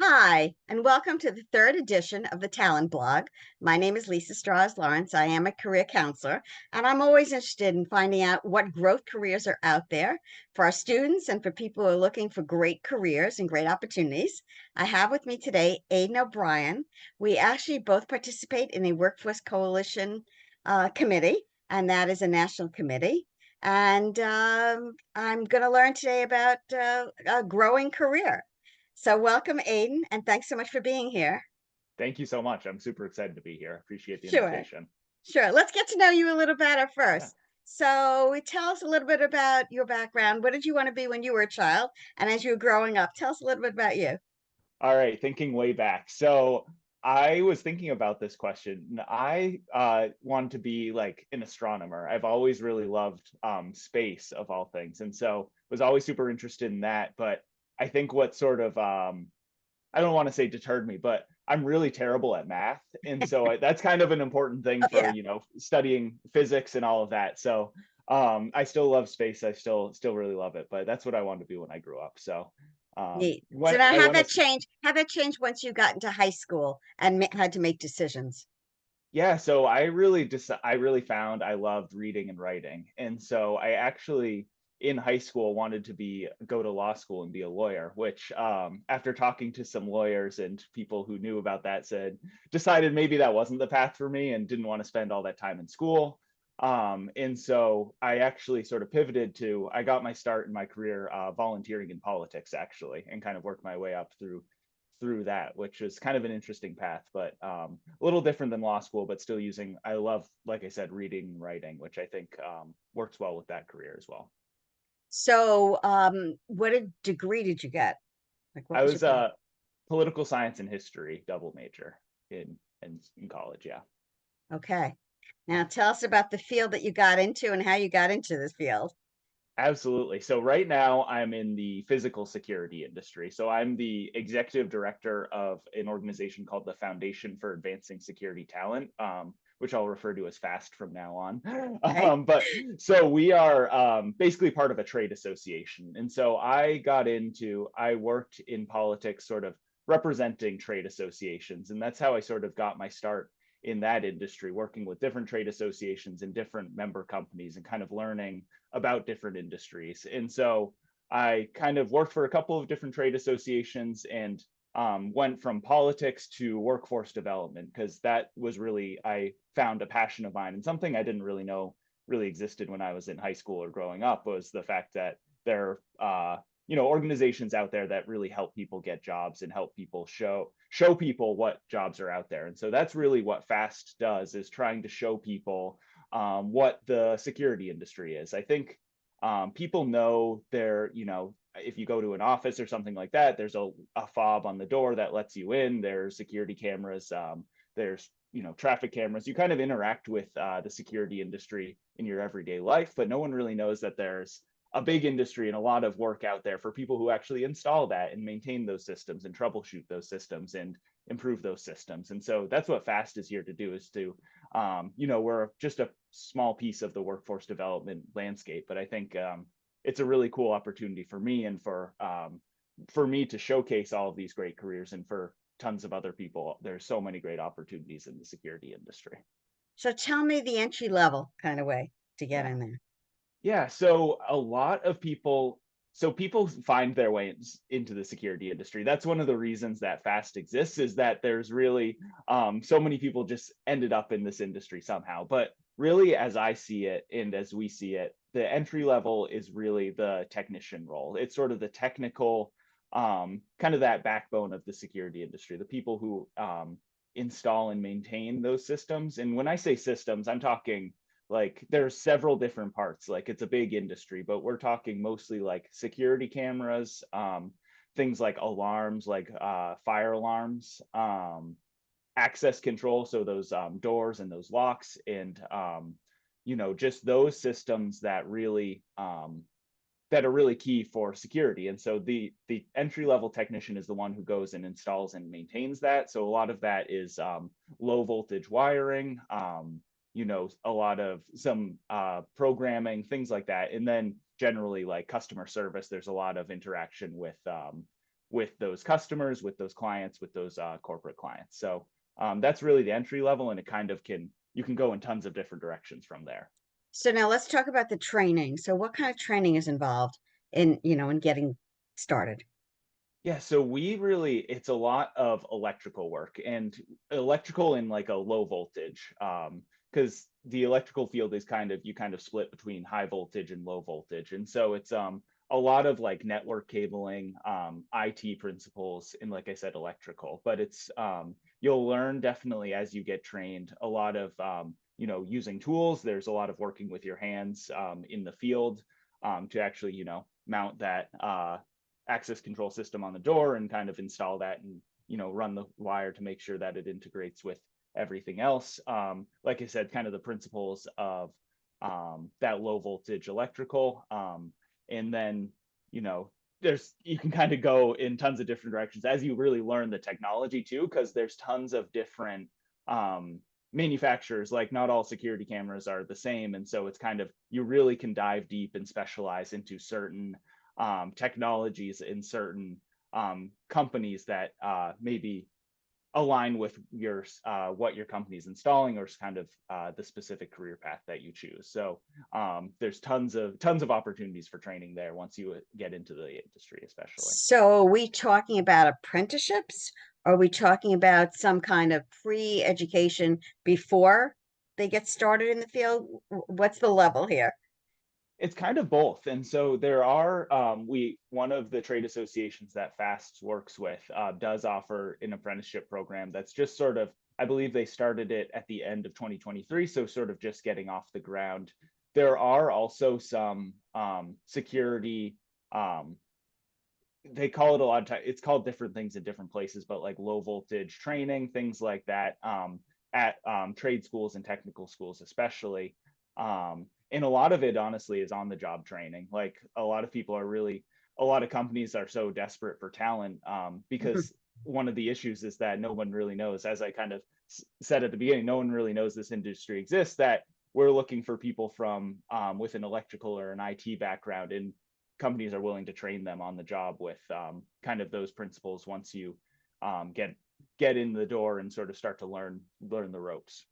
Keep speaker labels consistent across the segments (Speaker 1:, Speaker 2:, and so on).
Speaker 1: Hi, and welcome to the third edition of the Talent Blog. My name is Lisa Strahs-Lorenc. I am a career counselor, and I'm always interested in finding out what growth careers are out there for our students and for people who are looking for great careers and great opportunities. I have with me today Aiden O'Brien. We actually both participate in a Workforce Coalition committee, and that is a national committee. And I'm going to learn today about a growing career. So welcome, Aiden, and thanks so much for being here.
Speaker 2: Thank you so much. I'm super excited to be here. Appreciate the
Speaker 1: Sure,
Speaker 2: invitation.
Speaker 1: sure. Let's get to know you a little better
Speaker 2: Yeah.
Speaker 1: first. So tell us a little bit about your background. What did you want to be when you were a child? And as you were growing up, tell us a little bit about you.
Speaker 2: All right. Thinking way back. So I was thinking about this question. I wanted to be like an astronomer. I've always really loved space of all things. And so was always super interested in that. But I think what sort of I don't want to say deterred me, but I'm really terrible at math, and so that's kind of an important thing
Speaker 1: Oh,
Speaker 2: for
Speaker 1: yeah,
Speaker 2: studying physics and all of that. So I still love space. I still really love it, but that's what I wanted to be when I grew up. So
Speaker 1: neat. So
Speaker 2: when
Speaker 1: now
Speaker 2: I
Speaker 1: how
Speaker 2: went
Speaker 1: that
Speaker 2: as
Speaker 1: changed? How that changed once you got into high school and had to make decisions?
Speaker 2: Yeah, so I really found I loved reading and writing. And so I actually in high school wanted to be go to law school and be a lawyer, which after talking to some lawyers and people who knew about that said decided maybe that wasn't the path for me and didn't want to spend all that time in school. And so I actually sort of pivoted to I got my start in my career volunteering in politics actually and kind of worked my way up through that, which is kind of an interesting path, but a little different than law school, but still using, I love, like I said, reading and writing, which I think works well with that career as well.
Speaker 1: So what degree did you get? Like what
Speaker 2: I
Speaker 1: was your
Speaker 2: was
Speaker 1: program?
Speaker 2: a political science and history double major in college. Yeah.
Speaker 1: Okay. Now tell us about the field that you got into and how you got into this field.
Speaker 2: Absolutely. So right now I'm in the physical security industry. So I'm the executive director of an organization called the Foundation for Advancing Security Talent, which I'll refer to as FAST from now on.
Speaker 1: Okay.
Speaker 2: But so we are basically part of a trade association. And so I worked in politics sort of representing trade associations. And that's how I sort of got my start in that industry, working with different trade associations and different member companies and kind of learning about different industries. And so I kind of worked for a couple of different trade associations and went from politics to workforce development because that was really, I found a passion of mine and something I didn't really know really existed when I was in high school or growing up was the fact that there organizations out there that really help people get jobs and help people show people what jobs are out there. And so that's really what FAST does, is trying to show people what the security industry is. I think people know if you go to an office or something like that, there's a fob on the door that lets you in. There's security cameras. There's traffic cameras. You kind of interact with the security industry in your everyday life, but no one really knows that there's a big industry and a lot of work out there for people who actually install that and maintain those systems and troubleshoot those systems and improve those systems. And so that's what FAST is here to do, is to we're just a small piece of the workforce development landscape, but I think it's a really cool opportunity for me and for me to showcase all of these great careers, and for tons of other people. There's so many great opportunities in the security industry.
Speaker 1: So tell me the entry level kind of way to get
Speaker 2: Yeah.
Speaker 1: in there.
Speaker 2: Yeah, so a lot of people find their way into the security industry. That's one of the reasons that FAST exists, is that there's really so many people just ended up in this industry somehow. But really, as I see it and as we see it, the entry level is really the technician role. It's sort of the technical, kind of that backbone of the security industry, the people who install and maintain those systems. And when I say systems, I'm talking like there's several different parts. Like it's a big industry, but we're talking mostly like security cameras, things like alarms, like fire alarms, access control, so those doors and those locks, and just those systems that are really key for security. And so the entry level technician is the one who goes and installs and maintains that. So a lot of that is low voltage wiring, a lot of some programming, things like that. And then generally like customer service, there's a lot of interaction with with those customers, with those clients, with those corporate clients. So that's really the entry level, and it kind of you can go in tons of different directions from there.
Speaker 1: So now let's talk about the training. So what kind of training is involved in, in getting started?
Speaker 2: Yeah, so it's a lot of electrical work, and electrical in like a low voltage, because the electrical field is you kind of split between high voltage and low voltage. And so it's a lot of like network cabling, IT principles, and like I said, electrical. But it's you'll learn definitely as you get trained a lot of using tools. There's a lot of working with your hands in the field to actually mount that access control system on the door and kind of install that and run the wire to make sure that it integrates with everything else. Like I said, kind of the principles of that low voltage electrical, and then you can kind of go in tons of different directions as you really learn the technology too, because there's tons of different manufacturers. Like not all security cameras are the same, and so it's kind of you really can dive deep and specialize into certain technologies in certain companies that maybe align with your what your company's installing, or kind of the specific career path that you choose. So there's tons of opportunities for training there once you get into the industry, especially.
Speaker 1: So are we talking about apprenticeships? Are we talking about some kind of pre-education before they get started in the field? What's the level here?
Speaker 2: It's kind of both. And so there are one of the trade associations that FAST works with does offer an apprenticeship program that's just sort of, I believe they started it at the end of 2023, so sort of just getting off the ground. There are also some security, they call it a lot of time, it's called different things in different places, but like low voltage training, things like that, at trade schools and technical schools especially. And a lot of it honestly is on the job training. Like a lot of people are really, a lot of companies are so desperate for talent, because one of the issues is that no one really knows, as I kind of said at the beginning, no one really knows this industry exists, that we're looking for people from with an electrical or an IT background, and companies are willing to train them on the job with kind of those principles once you get in the door and sort of start to learn the ropes.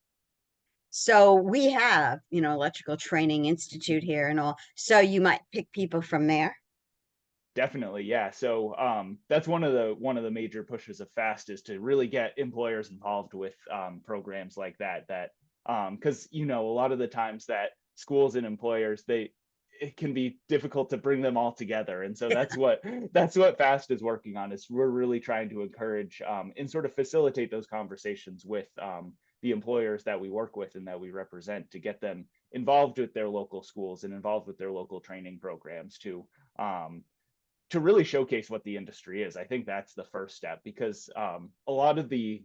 Speaker 1: So we have, Electrical Training Institute here and all. So you might pick people from there.
Speaker 2: Definitely, yeah. So that's one of the major pushes of FAST, is to really get employers involved with programs like that. That because a lot of the times that schools and employers, it can be difficult to bring them all together, and so that's what FAST is working on. Is we're really trying to encourage and sort of facilitate those conversations with the employers that we work with and that we represent, to get them involved with their local schools and involved with their local training programs um, to really showcase what the industry is. I think that's the first step, because a lot of the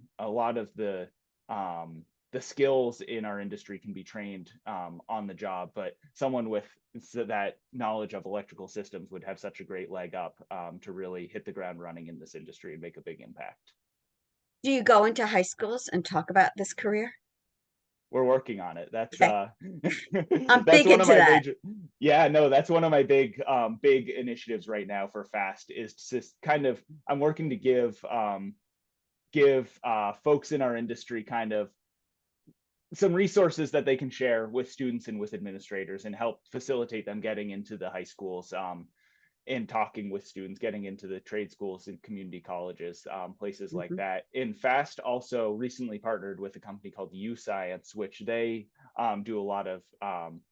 Speaker 2: skills in our industry can be trained on the job, but someone with that knowledge of electrical systems would have such a great leg up to really hit the ground running in this industry and make a big impact.
Speaker 1: Do you go into high schools and talk about this career?
Speaker 2: We're working on it. That's
Speaker 1: Okay. I'm
Speaker 2: that's
Speaker 1: big
Speaker 2: one of
Speaker 1: into
Speaker 2: my
Speaker 1: that.
Speaker 2: major, yeah, no, that's one of my big initiatives right now for FAST, is just kind of, I'm working to give folks in our industry kind of some resources that they can share with students and with administrators, and help facilitate them getting into the high schools, and talking with students, getting into the trade schools and community colleges, places like
Speaker 1: Mhm.
Speaker 2: that. And FAST also recently partnered with a company called U Science, which they do a lot of,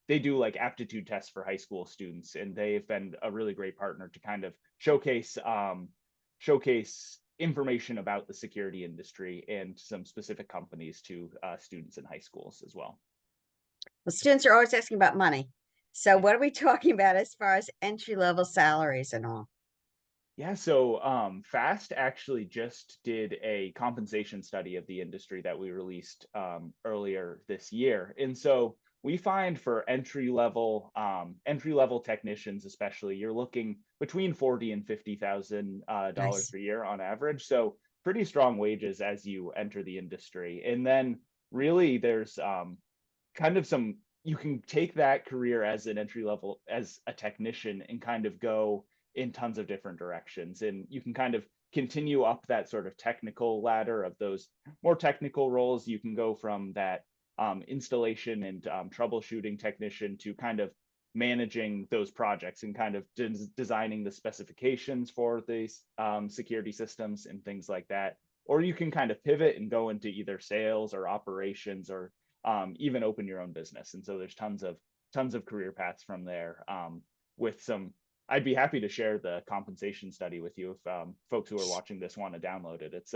Speaker 2: they do like aptitude tests for high school students, and they've been a really great partner to kind of showcase information about the security industry and some specific companies to students in high schools as well.
Speaker 1: Well, students are always asking about money. So what are we talking about as far as entry level salaries and all?
Speaker 2: Yeah, so FAST actually just did a compensation study of the industry that we released earlier this year. And so we find for entry level technicians, especially, you're looking between 40 and $50,000 dollars
Speaker 1: Nice.
Speaker 2: per year on average. So pretty strong wages as you enter the industry. And then really there's kind of you can take that career as an entry level, as a technician, and kind of go in tons of different directions. And you can kind of continue up that sort of technical ladder of those more technical roles. You can go from that installation and troubleshooting technician to kind of managing those projects and kind of designing the specifications for these security systems and things like that. Or you can kind of pivot and go into either sales or operations, or even open your own business. And so there's tons of career paths from there. With some, I'd be happy to share the compensation study with you if folks who are watching this want to download it. It's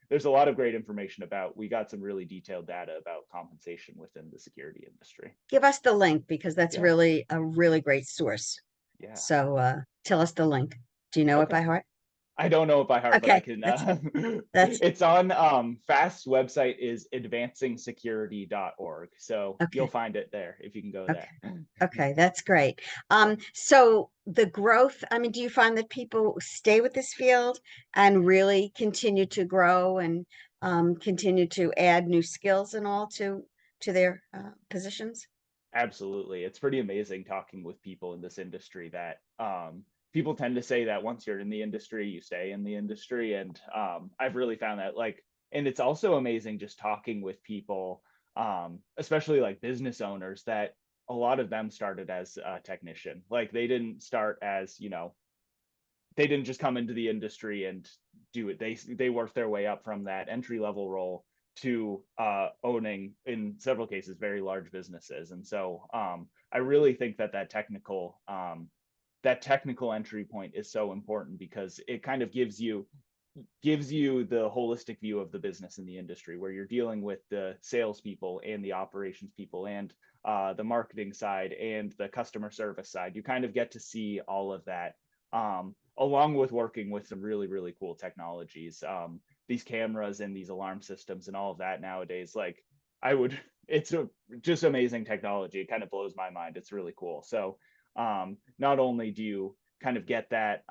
Speaker 2: there's a lot of great information about. We got some really detailed data about compensation within the security industry.
Speaker 1: Give us the link because that's
Speaker 2: Yeah,
Speaker 1: really a really great source.
Speaker 2: yeah.
Speaker 1: So tell us the link. Do you know it
Speaker 2: Okay.
Speaker 1: by heart?
Speaker 2: I don't know it by heart, but I
Speaker 1: Okay,
Speaker 2: can.
Speaker 1: that's
Speaker 2: It's on FAST's website is advancingsecurity.org, so you'll
Speaker 1: okay.
Speaker 2: find it there if you can go
Speaker 1: Okay.
Speaker 2: there.
Speaker 1: Okay, that's great.
Speaker 2: Yeah,
Speaker 1: So the growth, I mean, do you find that people stay with this field and really continue to grow and continue to add new skills and all to their positions?
Speaker 2: absolutely. It's pretty amazing talking with people in this industry that people tend to say that once you're in the industry, you stay in the industry, and I've really found that like, and it's also amazing just talking with people, especially like business owners, that a lot of them started as a technician. Like they didn't start as, they didn't just come into the industry and do it. They worked their way up from that entry level role to owning, in several cases, very large businesses. And so I really think that that technical entry point is so important, because it kind of gives you the holistic view of the business in the industry, where you're dealing with the salespeople and the operations people and the marketing side and the customer service side. You kind of get to see all of that, along with working with some really, really cool technologies. These cameras and these alarm systems and all of that nowadays, like I would, it's just amazing technology. It kind of blows my mind. It's really cool. So not only do you kind of get that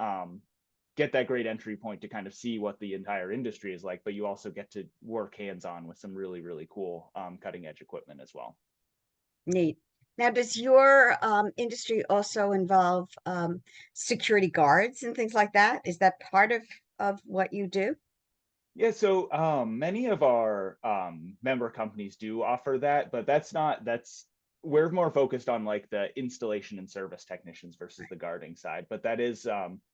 Speaker 2: great entry point to kind of see what the entire industry is like, but you also get to work hands-on with some really, really cool cutting edge equipment as well.
Speaker 1: Neat. Now, does your industry also involve security guards and things like that? Is that part of what you do?
Speaker 2: Yeah, so many of our member companies do offer that, but that's we're more focused on like the installation and service technicians versus the guarding side. But that is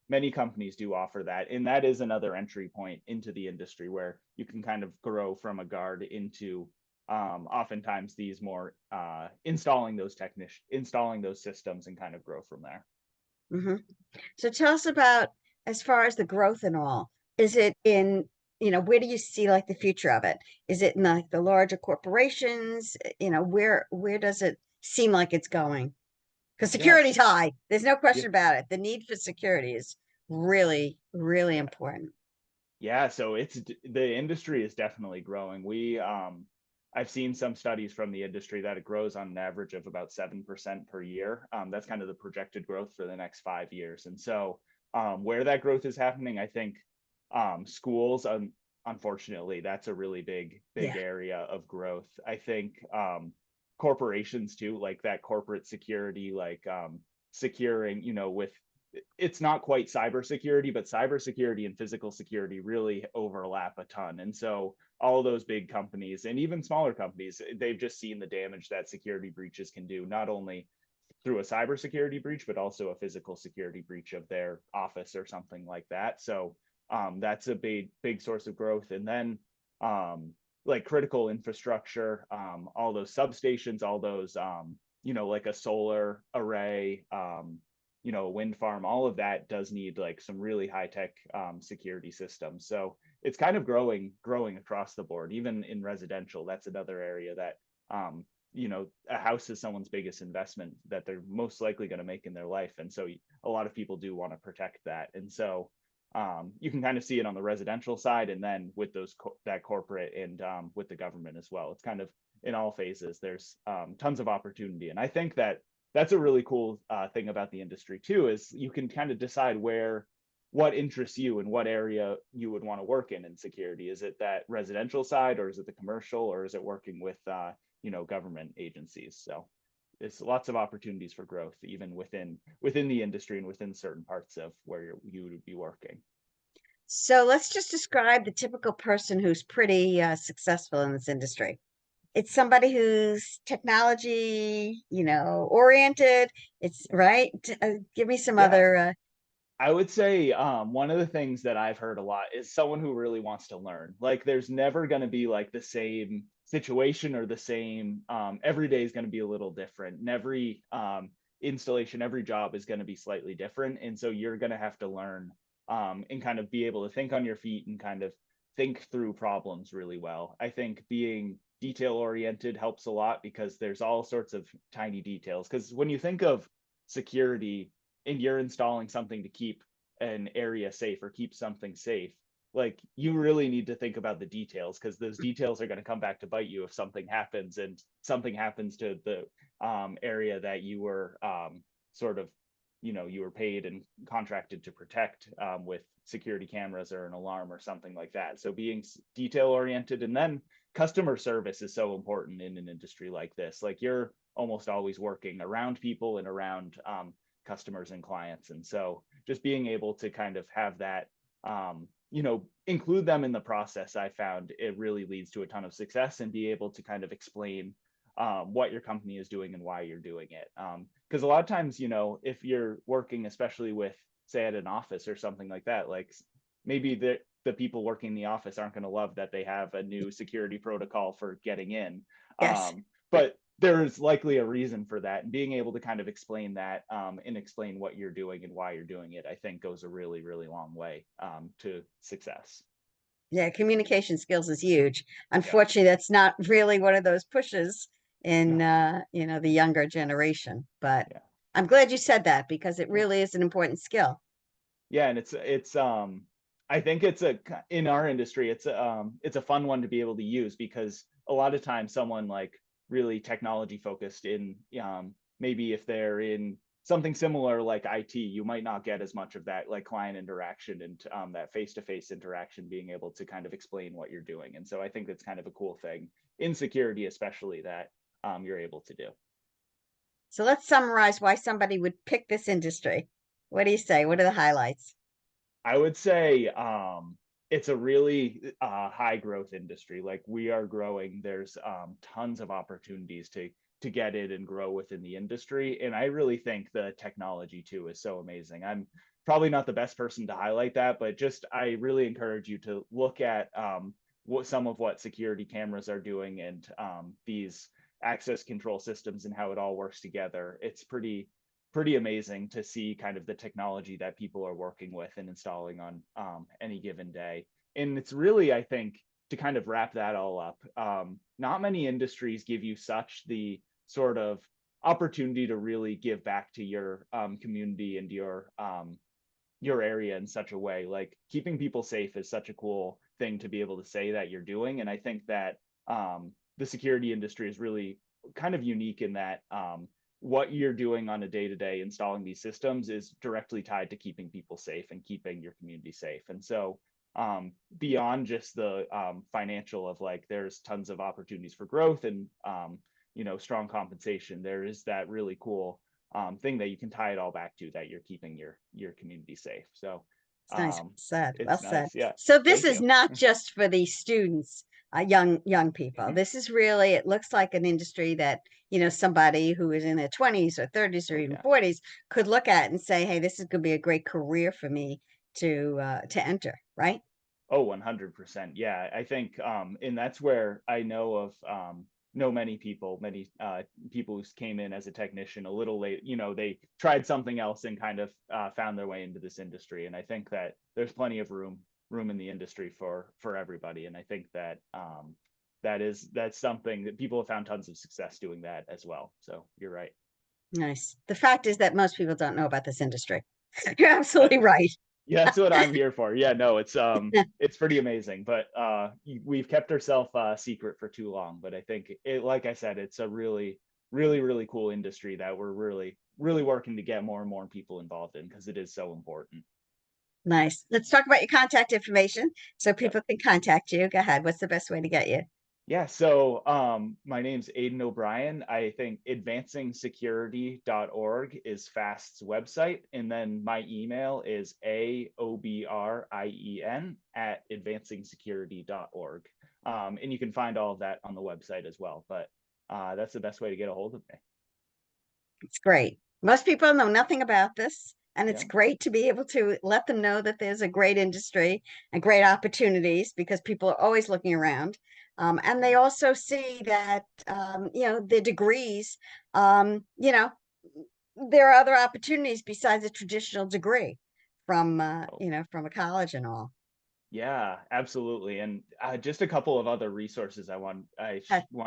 Speaker 2: many companies do offer that, and that is another entry point into the industry where you can kind of grow from a guard into oftentimes these more installing those systems and kind of grow from there.
Speaker 1: Hmm. So tell us about, as far as the growth and all, is it in, where do you see like the future of it? Is it in like the larger corporations? Where does it seem like it's going? Because security's
Speaker 2: Yes.
Speaker 1: high. There's no
Speaker 2: Yeah.
Speaker 1: question about it. The need for security is really, really important.
Speaker 2: Yeah, so it's the industry is definitely growing. I've seen some studies from the industry that it grows on an average of about 7% per year. That's kind of the projected growth for the next 5 years. And so where that growth is happening, I think schools, unfortunately, that's a really big
Speaker 1: Yeah.
Speaker 2: area of growth. I think corporations too, like that corporate security, like securing, with, it's not quite cybersecurity, but cybersecurity and physical security really overlap a ton. And so all those big companies and even smaller companies, they've just seen the damage that security breaches can do, not only through a cybersecurity breach, but also a physical security breach of their office or something like that. So that's a big source of growth. And then like critical infrastructure, all those substations, all those, like a solar array, a wind farm, all of that does need like some really high tech security systems. So it's kind of growing across the board. Even in residential, that's another area that a house is someone's biggest investment that they're most likely going to make in their life, and so a lot of people do want to protect that. And so you can kind of see it on the residential side, and then with that corporate and with the government as well. It's kind of in all phases. There's tons of opportunity, and I think that's a really cool thing about the industry too, is you can kind of decide what interests you and what area you would want to work in security. Is it that residential side, or is it the commercial, or is it working with government agencies? So there's lots of opportunities for growth even within the industry and within certain parts of where you would be working.
Speaker 1: So let's just describe the typical person who's pretty successful in this industry. It's somebody who's technology, oriented. It's right. Give me some
Speaker 2: Yeah,
Speaker 1: other.
Speaker 2: I would say one of the things that I've heard a lot is someone who really wants to learn. Like, there's never going to be like the same situation or the same. Every day is going to be a little different, and every installation, every job is going to be slightly different, and so you're going to have to learn and kind of be able to think on your feet and kind of think through problems really well. I think being detail oriented helps a lot because there's all sorts of tiny details. Because when you think of security and you're installing something to keep an area safe or keep something safe, like, you really need to think about the details, because those details are going to come back to bite you if something happens, and something happens to the area that you were sort of, you were paid and contracted to protect with security cameras or an alarm or something like that. So being detail oriented, and then customer service is so important in an industry like this. Like, you're almost always working around people and around customers and clients. And so just being able to kind of have that, include them in the process, I found it really leads to a ton of success, and be able to kind of explain what your company is doing and why you're doing it. Because a lot of times, if you're working, especially with, say, at an office or something like that, like, maybe the people working in the office aren't going to love that they have a new security protocol for getting in.
Speaker 1: Yes.
Speaker 2: But there's likely a reason for that, and being able to kind of explain that and explain what you're doing and why you're doing it, I think goes a really, really long way to success.
Speaker 1: Yeah, communication skills is huge.
Speaker 2: Yeah.
Speaker 1: Unfortunately, that's not really one of those pushes in
Speaker 2: No.
Speaker 1: the younger generation. But
Speaker 2: Yeah.
Speaker 1: I'm glad you said that because it
Speaker 2: Yeah.
Speaker 1: really is an important skill.
Speaker 2: Yeah, and it's I think it's a in our industry, it's a fun one to be able to use, because a lot of times someone like really technology focused in, maybe if they're in something similar like IT, you might not get as much of that like client interaction and that face-to-face interaction, being able to kind of explain what you're doing. And so I think that's kind of a cool thing in security, especially, that you're able to do.
Speaker 1: So let's summarize why somebody would pick this industry. What do you say? What are the highlights?
Speaker 2: I would say it's a really high growth industry. Like, we are growing. There's tons of opportunities to get in and grow within the industry. And I really think the technology too is so amazing. I'm probably not the best person to highlight that, but just I really encourage you to look at what security cameras are doing, and these access control systems and how it all works together. It's pretty amazing to see kind of the technology that people are working with and installing on any given day. And it's really, I think, to kind of wrap that all up, not many industries give you such the sort of opportunity to really give back to your community and your area in such a way. Like, keeping people safe is such a cool thing to be able to say that you're doing. And I think that the security industry is really kind of unique in that what you're doing on a day-to-day installing these systems is directly tied to keeping people safe and keeping your community safe. And so beyond just the financial of, like, there's tons of opportunities for growth and strong compensation, there is that really cool thing that you can tie it all back to, that you're keeping your community safe. So
Speaker 1: It's nice. Well said. Well
Speaker 2: it's
Speaker 1: said.
Speaker 2: nice. Yeah.
Speaker 1: So this
Speaker 2: Thank
Speaker 1: is
Speaker 2: you.
Speaker 1: not just for the students, young people.
Speaker 2: Mhm.
Speaker 1: This is really, it looks like an industry that, somebody who is in their 20s or 30s or
Speaker 2: Oh
Speaker 1: even
Speaker 2: yeah.
Speaker 1: 40s could look at and say, hey, this is going to be a great career for me to enter, right?
Speaker 2: Oh, 100%. Yeah, I think, and that's where I know many people who came in as a technician a little late. They tried something else and kind of found their way into this industry. And I think that there's plenty of room in the industry for everybody. And I think that that's something that people have found tons of success doing that as well. So you're right.
Speaker 1: Nice. The fact is that most people don't know about this industry. You're absolutely right.
Speaker 2: Yeah, that's what I'm here for. Yeah, no, it's pretty amazing, but we've kept ourselves secret for too long. But I think it, like I said, it's a really, really, really cool industry that we're really, really working to get more and more people involved in, because it is so important.
Speaker 1: Nice. Let's talk about your contact information so
Speaker 2: Yep.
Speaker 1: people can contact you. Go ahead. What's the best way to get you?
Speaker 2: Yeah, so my name's Aiden O'Brien. I think advancingsecurity.org is FAST's website. And then my email is aobrien@advancingsecurity.org. And you can find all of that on the website as well. But that's the best way to get a hold of me.
Speaker 1: It's great. Most people know nothing about this, and it's
Speaker 2: Yeah.
Speaker 1: great to be able to let them know that there's a great industry and great opportunities because people are always looking around. And they also see that, the degrees, there are other opportunities besides a traditional degree from a college and all.
Speaker 2: Yeah, absolutely. And just a couple of other resources wanted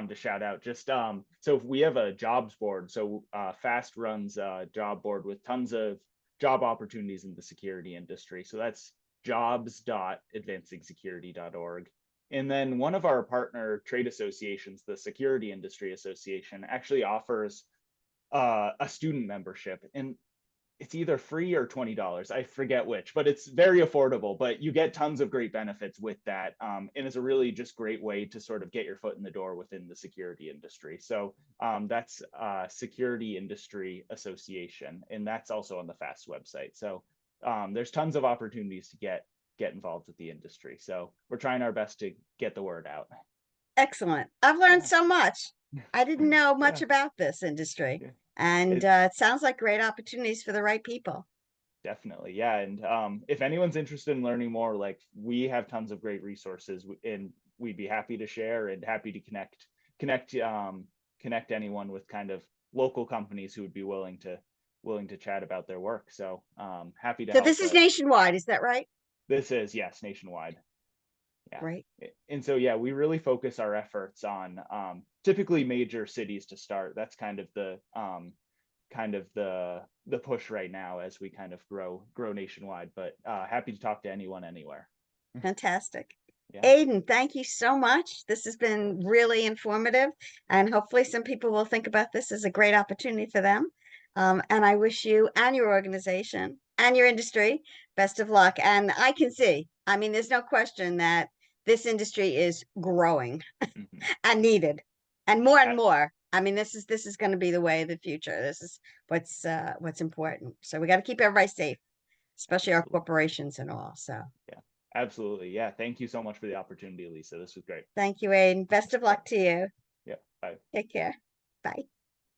Speaker 2: to shout out. Just so we have a jobs board. So FAST runs a job board with tons of job opportunities in the security industry. So that's jobs.advancingsecurity.org. And then one of our partner trade associations, the Security Industry Association, actually offers a student membership. And it's either free or $20. I forget which, but it's very affordable. But you get tons of great benefits with that, and it's a really just great way to sort of get your foot in the door within the security industry. So that's Security Industry Association, and that's also on the FAST website. So there's tons of opportunities to get involved with the industry. So we're trying our best to get the word out.
Speaker 1: Excellent. I've learned
Speaker 2: Yeah,
Speaker 1: so much. I didn't know much
Speaker 2: yeah,
Speaker 1: about this industry,
Speaker 2: yeah.
Speaker 1: and
Speaker 2: It,
Speaker 1: it sounds like great opportunities for the right people.
Speaker 2: Definitely. Yeah. And if anyone's interested in learning more, like we have tons of great resources and we'd be happy to share and happy to connect anyone with kind of local companies who would be willing to chat about their work. So happy to
Speaker 1: So
Speaker 2: help.
Speaker 1: this is
Speaker 2: But
Speaker 1: nationwide, is that right?
Speaker 2: this is, yes, nationwide. Yeah.
Speaker 1: Great.
Speaker 2: And so, yeah, we really focus our efforts on typically major cities to start. That's kind of the push right now as we kind of grow nationwide. But happy to talk to anyone anywhere.
Speaker 1: Fantastic.
Speaker 2: Yeah,
Speaker 1: Aiden, thank you so much. This has been really informative, and hopefully some people will think about this as a great opportunity for them. And I wish you and your organization and your industry best of luck. And I can see, I mean, there's no question that this industry is growing
Speaker 2: hmm,
Speaker 1: and needed, and more and more. I mean, this is going to be the way of the future. This is what's important. So we got to keep everybody safe, especially our
Speaker 2: absolutely.
Speaker 1: corporations and all. So
Speaker 2: Yeah, absolutely. Yeah, thank you so much for the opportunity, Lisa. This was great.
Speaker 1: thank you, Aiden. Best of
Speaker 2: Yeah,
Speaker 1: luck to you.
Speaker 2: yeah. Bye.
Speaker 1: Take care. Bye.